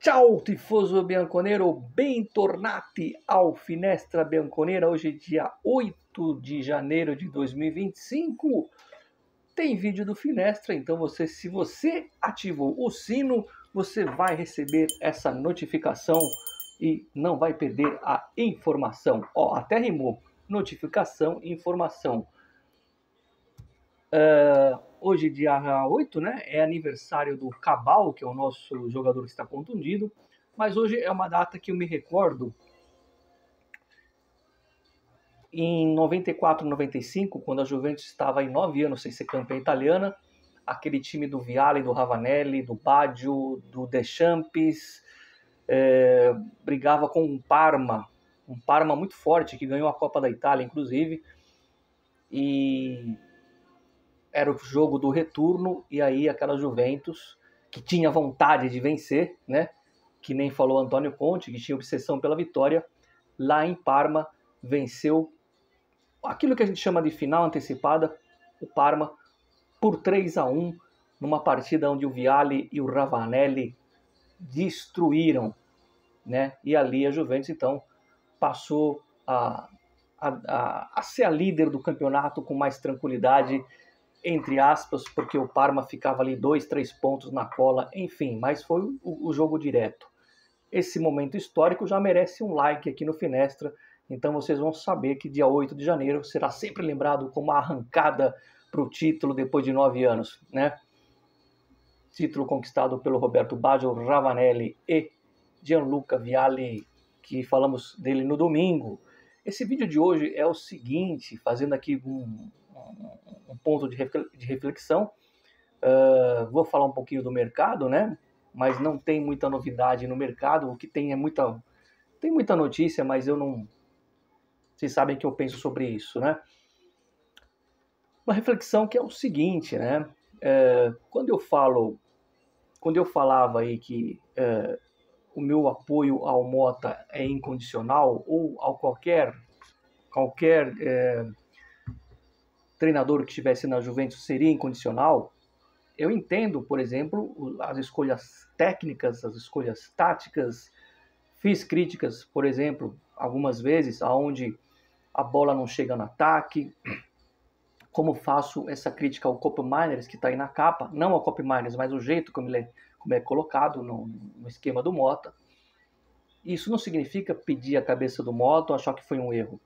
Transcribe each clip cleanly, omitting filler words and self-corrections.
Ciao tifoso bianconero, bentornati ao Finestra Bianconera. Hoje é dia 8 de janeiro de 2025. Tem vídeo do Finestra, então se você ativou o sino, você vai receber essa notificação e não vai perder a informação. Ó, até rimou. Notificação e informação. Hoje, dia 8, né? É aniversário do Cabal, que é o nosso jogador que está contundido. Mas hoje é uma data que eu me recordo. Em 94, 95, quando a Juventus estava em 9 anos sem ser campeã italiana, aquele time do Vialli, do Ravanelli, do Baggio, do Deschamps, brigava com um Parma muito forte, que ganhou a Copa da Itália, inclusive, e era o jogo do retorno, e aí aquela Juventus, que tinha vontade de vencer, né? Que nem falou Antônio Conte, que tinha obsessão pela vitória, lá em Parma, venceu aquilo que a gente chama de final antecipada, o Parma, por 3-1, numa partida onde o Vialli e o Ravanelli destruíram, né? E ali a Juventus, então, passou a ser a líder do campeonato com mais tranquilidade, entre aspas, porque o Parma ficava ali 2, 3 pontos na cola, enfim, mas foi o jogo direto. Esse momento histórico já merece um like aqui no Finestra, então vocês vão saber que dia 8 de janeiro será sempre lembrado como a arrancada para o título depois de 9 anos, né? Título conquistado pelo Roberto Baggio, Ravanelli e Gianluca Vialli, que falamos dele no domingo. Esse vídeo de hoje é o seguinte, fazendo aqui um ponto de reflexão. Vou falar um pouquinho do mercado, né? Mas não tem muita novidade no mercado. O que tem tem muita notícia, mas eu não... Vocês sabem que eu penso sobre isso, né? Uma reflexão que é o seguinte, né? Quando eu falava aí que o meu apoio ao Mota é incondicional, ou a qualquer treinador que estivesse na Juventus seria incondicional, eu entendo, por exemplo, as escolhas técnicas, as escolhas táticas. Fiz críticas, por exemplo, algumas vezes, aonde a bola não chega no ataque. Como faço essa crítica ao Koopmeiners, que está aí na capa, não ao Koopmeiners, mas o jeito como é colocado no esquema do Mota. Isso não significa pedir a cabeça do Mota ou achar que foi um erro.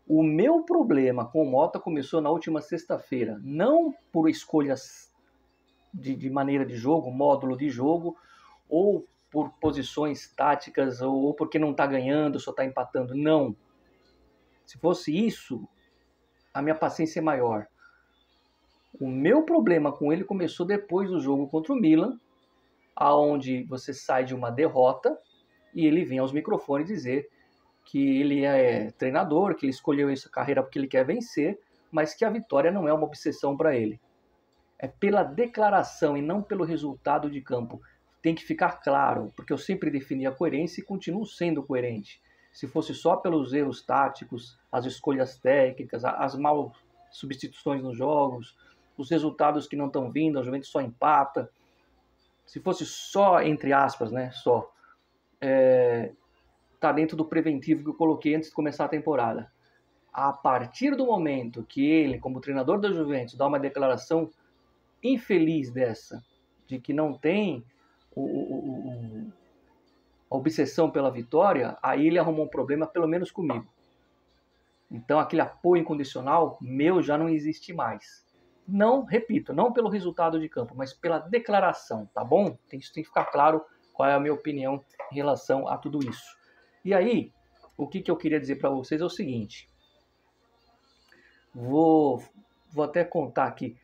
O meu problema com o Mota começou na última sexta-feira, não por escolhas de maneira de jogo, módulo de jogo, ou por posições táticas, ou porque não está ganhando, só está empatando. Não. Se fosse isso, a minha paciência é maior. O meu problema com ele começou depois do jogo contra o Milan, aonde você sai de uma derrota e ele vem aos microfones dizer que ele é treinador, que ele escolheu essa carreira porque ele quer vencer, mas que a vitória não é uma obsessão para ele. É pela declaração e não pelo resultado de campo. Tem que ficar claro, porque eu sempre defini a coerência e continuo sendo coerente. Se fosse só pelos erros táticos, as escolhas técnicas, as mal substituições nos jogos, os resultados que não estão vindo, a Juventus só empata. Se fosse só, entre aspas, né, só, tá dentro do preventivo que eu coloquei antes de começar a temporada. A partir do momento que ele, como treinador da Juventus, dá uma declaração infeliz dessa, de que não tem a obsessão pela vitória, aí ele arrumou um problema, pelo menos comigo. Então aquele apoio incondicional meu já não existe mais. Não, repito, não pelo resultado de campo, mas pela declaração, tá bom? Isso tem que ficar claro qual é a minha opinião em relação a tudo isso. E aí, o que eu queria dizer para vocês é o seguinte. Vou até contar aqui.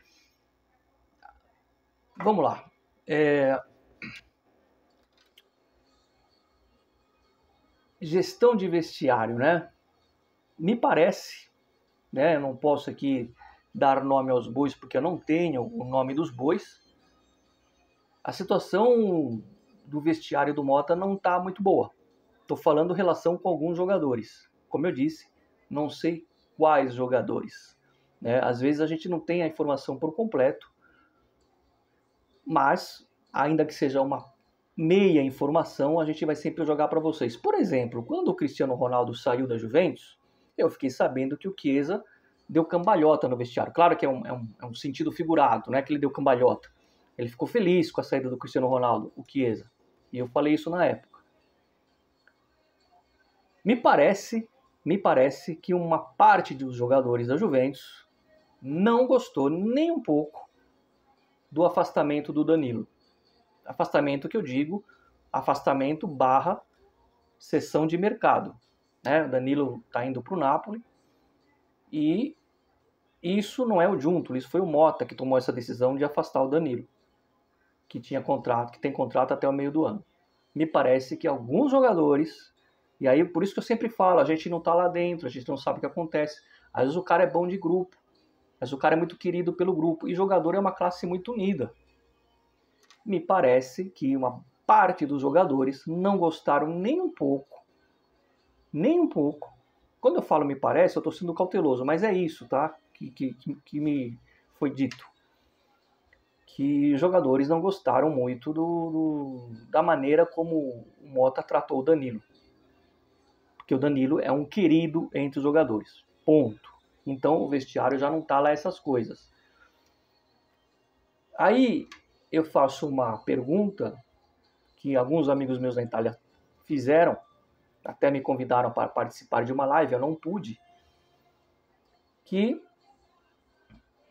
Vamos lá. Gestão de vestiário, né? Me parece, né? Eu não posso aqui dar nome aos bois porque eu não tenho o nome dos bois. A situação do vestiário do Mota não está muito boa. Estou falando relação com alguns jogadores. Como eu disse, não sei quais jogadores, né? Às vezes a gente não tem a informação por completo, mas, ainda que seja uma meia informação a gente vai sempre jogar para vocês. Por exemplo, quando o Cristiano Ronaldo saiu da Juventus, eu fiquei sabendo que o Chiesa deu cambalhota no vestiário. Claro que é um sentido figurado, não é que ele deu cambalhota. Ele ficou feliz com a saída do Cristiano Ronaldo, o Chiesa. E eu falei isso na época. Me parece que uma parte dos jogadores da Juventus não gostou nem um pouco do afastamento do Danilo. Afastamento que eu digo, afastamento barra cessão de mercado. Né? O Danilo está indo para o Napoli e isso não é o Giuntoli, isso foi o Motta que tomou essa decisão de afastar o Danilo, que tem contrato até o meio do ano. Me parece que alguns jogadores, e aí por isso que eu sempre falo, a gente não está lá dentro, a gente não sabe o que acontece. Às vezes o cara é bom de grupo, mas o cara é muito querido pelo grupo, e jogador é uma classe muito unida. Me parece que uma parte dos jogadores não gostaram nem um pouco. Quando eu falo me parece, eu estou sendo cauteloso, mas é isso, tá? Que me foi dito. Que jogadores não gostaram muito da maneira como o Motta tratou o Danilo. Porque o Danilo é um querido entre os jogadores. Ponto. Então o vestiário já não está lá essas coisas. Aí eu faço uma pergunta que alguns amigos meus na Itália fizeram, até me convidaram para participar de uma live, eu não pude, que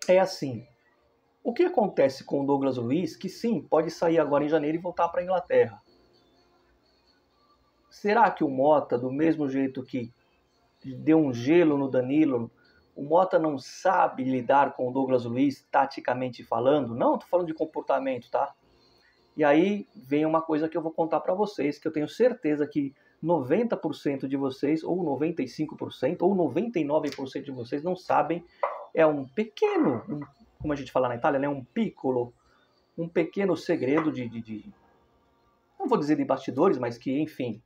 é assim: o que acontece com o Douglas Luiz, que sim, pode sair agora em janeiro e voltar para a Inglaterra? Será que o Motta, do mesmo jeito que deu um gelo no Danilo, o Motta não sabe lidar com o Douglas Luiz, taticamente falando? Não, estou falando de comportamento, tá? E aí vem uma coisa que eu vou contar para vocês, que eu tenho certeza que 90% de vocês, ou 95%, ou 99% de vocês não sabem. É um pequeno, como a gente fala na Itália, né? Um piccolo, um pequeno segredo não vou dizer de bastidores, mas que, enfim.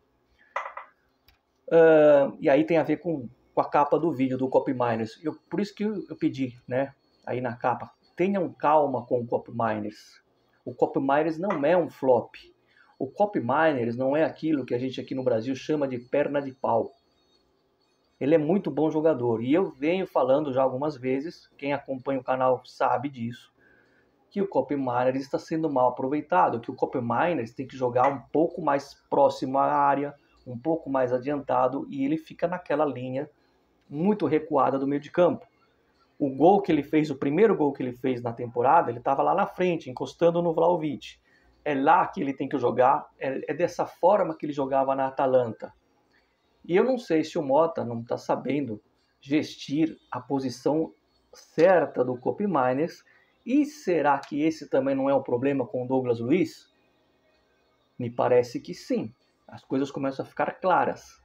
E aí tem a ver com a capa do vídeo do Copy Miners. Por isso que eu pedi, né? Aí na capa, tenham calma com o Copy Miners. O Copy Miners não é um flop. O Copy Miners não é aquilo que a gente aqui no Brasil chama de perna de pau. Ele é muito bom jogador. E eu venho falando já algumas vezes, quem acompanha o canal sabe disso, que o Copy Miners está sendo mal aproveitado, que o Copy Miners tem que jogar um pouco mais próximo à área, um pouco mais adiantado, e ele fica naquela linha muito recuada do meio de campo. O gol que ele fez, o primeiro gol que ele fez na temporada, ele estava lá na frente, encostando no Vlahovic. É lá que ele tem que jogar, é dessa forma que ele jogava na Atalanta. E eu não sei se o Motta não está sabendo gestir a posição certa do Copy Miners. E será que esse também não é o problema com o Douglas Luiz? Me parece que sim. As coisas começam a ficar claras.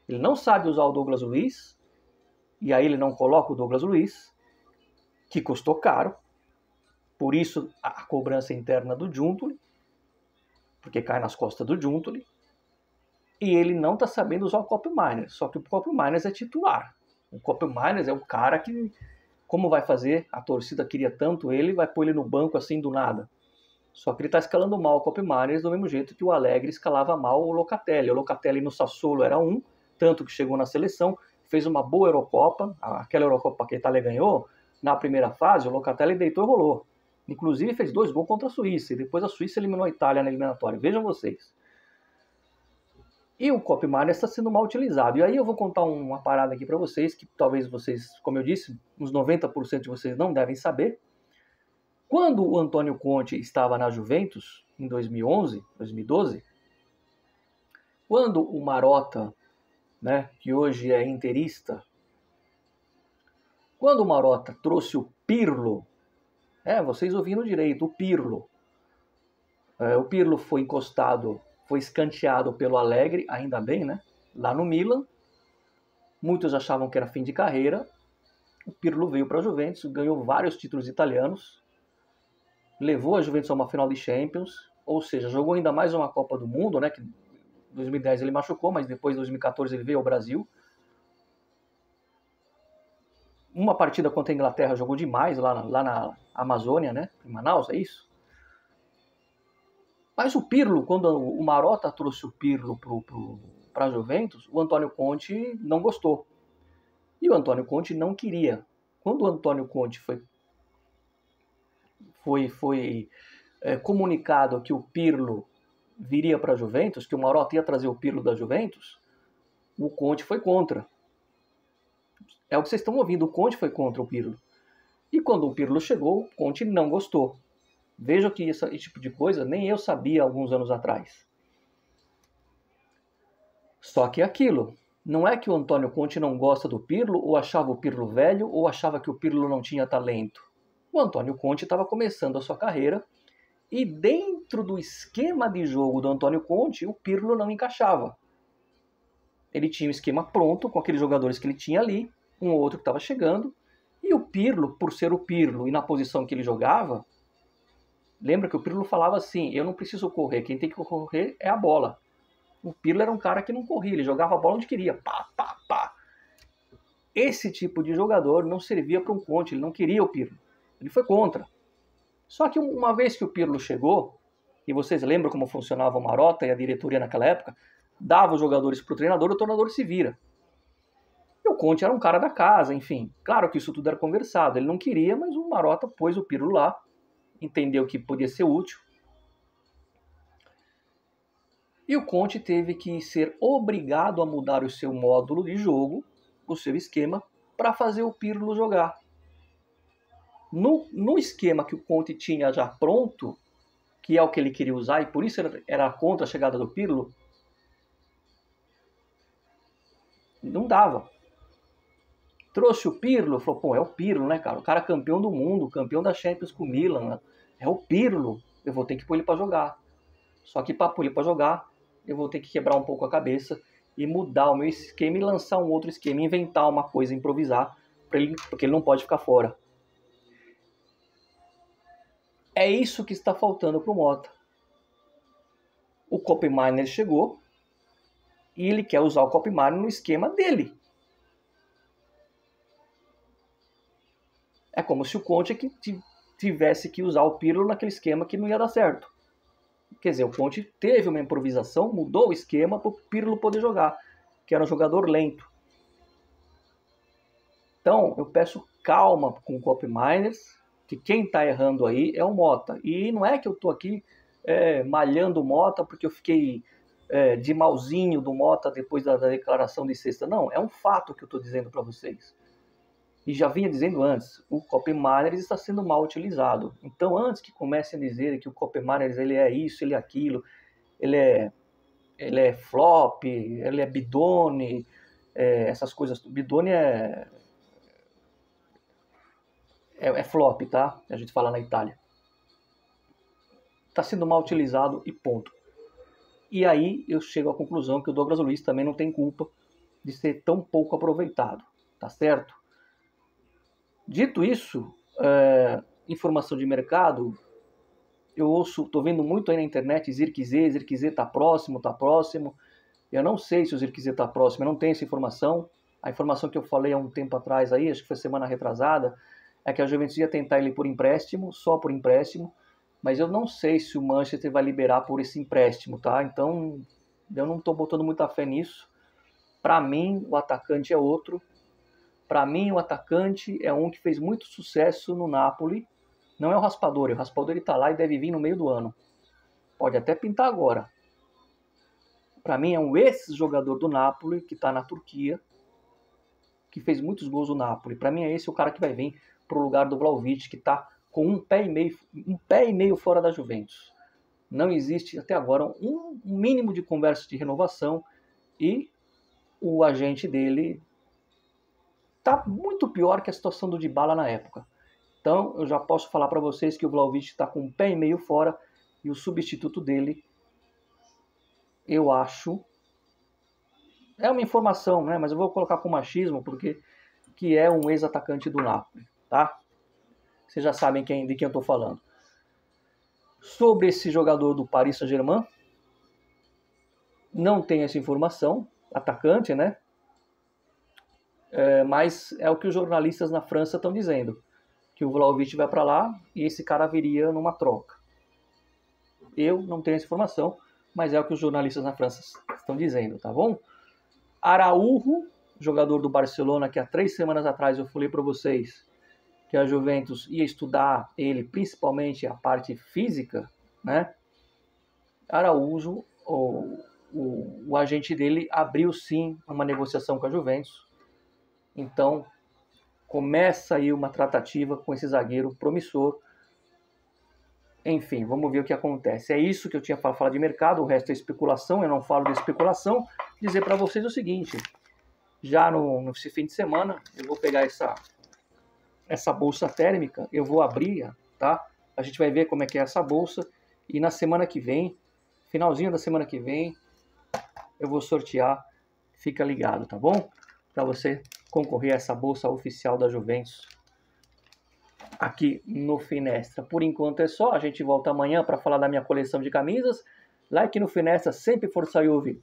Ele não sabe usar o Douglas Luiz, e aí ele não coloca o Douglas Luiz, que custou caro. Por isso a cobrança interna do Giuntoli, porque cai nas costas do Giuntoli. E ele não está sabendo usar o Copy Miners. Só que o Copy Miners é titular. O Copy Miners é o cara que, como vai fazer? A torcida queria tanto ele, vai pôr ele no banco assim do nada. Só que ele está escalando mal o Copy Miners do mesmo jeito que o Allegri escalava mal o Locatelli. O Locatelli no Sassuolo era tanto que chegou na seleção, fez uma boa Eurocopa. Aquela Eurocopa que a Itália ganhou, na primeira fase, o Locatelli deitou e rolou. Inclusive fez 2 gols contra a Suíça, e depois a Suíça eliminou a Itália na eliminatória. Vejam vocês. E o Copy Miners está sendo mal utilizado. E aí eu vou contar uma parada aqui para vocês, que talvez vocês, como eu disse, uns 90% de vocês não devem saber. Quando o Antônio Conte estava na Juventus, em 2011, 2012, quando o Marotta, né, que hoje é interista, quando o Marotta trouxe o Pirlo, vocês ouviram direito, o Pirlo foi encostado, foi escanteado pelo Allegri, ainda bem, né, lá no Milan. Muitos achavam que era fim de carreira. O Pirlo veio para a Juventus, ganhou vários títulos italianos, levou a Juventus a uma final de Champions, ou seja, jogou ainda mais uma Copa do Mundo, né, que em 2010 ele machucou, mas depois em 2014 ele veio ao Brasil. Uma partida contra a Inglaterra jogou demais lá na Amazônia, né, em Manaus, é isso? Mas o Pirlo, quando o Marotta trouxe o Pirlo para a Juventus, o Antônio Conte não gostou. E o Antônio Conte não queria. Quando o Antônio Conte foi comunicado que o Pirlo viria para a Juventus, que o Marotta ia trazer o Pirlo da Juventus, o Conte foi contra. É o que vocês estão ouvindo, o Conte foi contra o Pirlo. E quando o Pirlo chegou, o Conte não gostou. Veja que esse tipo de coisa nem eu sabia alguns anos atrás. Só que é aquilo, não é que o Antônio Conte não gosta do Pirlo, ou achava o Pirlo velho, ou achava que o Pirlo não tinha talento. O Antônio Conte estava começando a sua carreira, e dentro do esquema de jogo do Antônio Conte, o Pirlo não encaixava. Ele tinha um esquema pronto, com aqueles jogadores que ele tinha ali, um ou outro que estava chegando, e o Pirlo, por ser o Pirlo e na posição que ele jogava, lembra que o Pirlo falava assim, eu não preciso correr, quem tem que correr é a bola. O Pirlo era um cara que não corria, ele jogava a bola onde queria, pá, pá, pá. Esse tipo de jogador não servia para um Conte, ele não queria o Pirlo, ele foi contra. Só que uma vez que o Pirlo chegou, e vocês lembram como funcionava o Marotta e a diretoria naquela época, dava os jogadores para o treinador se vira. E o Conte era um cara da casa, enfim. Claro que isso tudo era conversado, ele não queria, mas o Marotta pôs o Pirlo lá, entendeu que podia ser útil. E o Conte teve que ser obrigado a mudar o seu módulo de jogo, o seu esquema, para fazer o Pirlo jogar. No esquema que o Conte tinha já pronto, que é o que ele queria usar, e por isso era contra a chegada do Pirlo, não dava. Trouxe o Pirlo, falou, pô, é o Pirlo, né, cara? O cara campeão do mundo, campeão da Champions com o Milan, né? É o Pirlo, eu vou ter que pôr ele para jogar. Só que para pôr ele para jogar, eu vou ter que quebrar um pouco a cabeça e mudar o meu esquema e lançar um outro esquema, inventar uma coisa, improvisar, porque ele não pode ficar fora. É isso que está faltando para o Mota. O Koopmeiners chegou e ele quer usar o Koopmeiners no esquema dele. É como se o Conte tivesse que usar o Pirlo naquele esquema que não ia dar certo. Quer dizer, o Conte teve uma improvisação, mudou o esquema para o Pirlo poder jogar, que era um jogador lento. Então, eu peço calma com o Koopmeiners, que quem está errando aí é o Mota. E não é que eu estou aqui malhando o Mota porque eu fiquei de malzinho do Mota depois da declaração de sexta. Não, é um fato que eu estou dizendo para vocês. E já vinha dizendo antes, o Koopmeiners está sendo mal utilizado. Então, antes que comecem a dizer que o Koopmeiners ele é isso, ele é aquilo, ele é flop, ele é bidone, essas coisas. Bidone é flop, tá? A gente fala na Itália. Está sendo mal utilizado e ponto. E aí eu chego à conclusão que o Douglas Luiz também não tem culpa de ser tão pouco aproveitado, tá certo? Dito isso, informação de mercado, eu tô vendo muito aí na internet, Zirkzee tá próximo. Eu não sei se o Zirkzee tá próximo, eu não tenho essa informação. A informação que eu falei há um tempo atrás aí, acho que foi semana retrasada, é que a Juventus ia tentar ele por empréstimo, só por empréstimo, mas eu não sei se o Manchester vai liberar por esse empréstimo, tá? Então, eu não tô botando muita fé nisso. Para mim, o atacante é outro. Para mim, o atacante é um que fez muito sucesso no Napoli. Não é o Raspadori. O Raspadori está lá e deve vir no meio do ano. Pode até pintar agora. Para mim, é um ex-jogador do Napoli, que está na Turquia, que fez muitos gols no Napoli. Para mim, é esse o cara que vai vir para o lugar do Vlahovic, que está com um pé e meio fora da Juventus. Não existe, até agora, um mínimo de conversa de renovação e o agente dele está muito pior que a situação do Dybala na época. Então, eu já posso falar para vocês que o Vlahovic está com um pé e meio fora e o substituto dele, eu acho, é uma informação, né? Mas eu vou colocar com machismo porque que é um ex-atacante do Napoli, tá? Vocês já sabem de quem eu estou falando. Sobre esse jogador do Paris Saint-Germain, não tem essa informação, atacante, né? Mas é o que os jornalistas na França estão dizendo, que o Vlahovic vai para lá e esse cara viria numa troca. Eu não tenho essa informação, mas é o que os jornalistas na França estão dizendo, tá bom? Araújo, jogador do Barcelona, que há 3 semanas atrás eu falei para vocês que a Juventus ia estudar ele, principalmente a parte física, né? Araújo, o agente dele abriu sim uma negociação com a Juventus. Então, começa aí uma tratativa com esse zagueiro promissor. Enfim, vamos ver o que acontece. É isso que eu tinha para falar de mercado, o resto é especulação, eu não falo de especulação. Dizer para vocês o seguinte, já nesse fim de semana, eu vou pegar essa bolsa térmica, eu vou abrir, tá? A gente vai ver como é que é essa bolsa e na semana que vem, finalzinho da semana que vem, eu vou sortear, fica ligado, tá bom? Para você concorrer a essa bolsa oficial da Juventus aqui no Finestra. Por enquanto é só, a gente volta amanhã para falar da minha coleção de camisas. Like no Finestra, sempre Força Juve.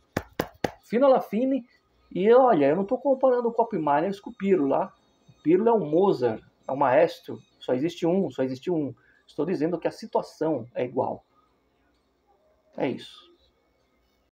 Fino alla fine. E olha, eu não estou comparando o Copy Miners com o Pirlo lá. O Pirlo é um Mozart, é um maestro. Só existe um. Estou dizendo que a situação é igual. É isso.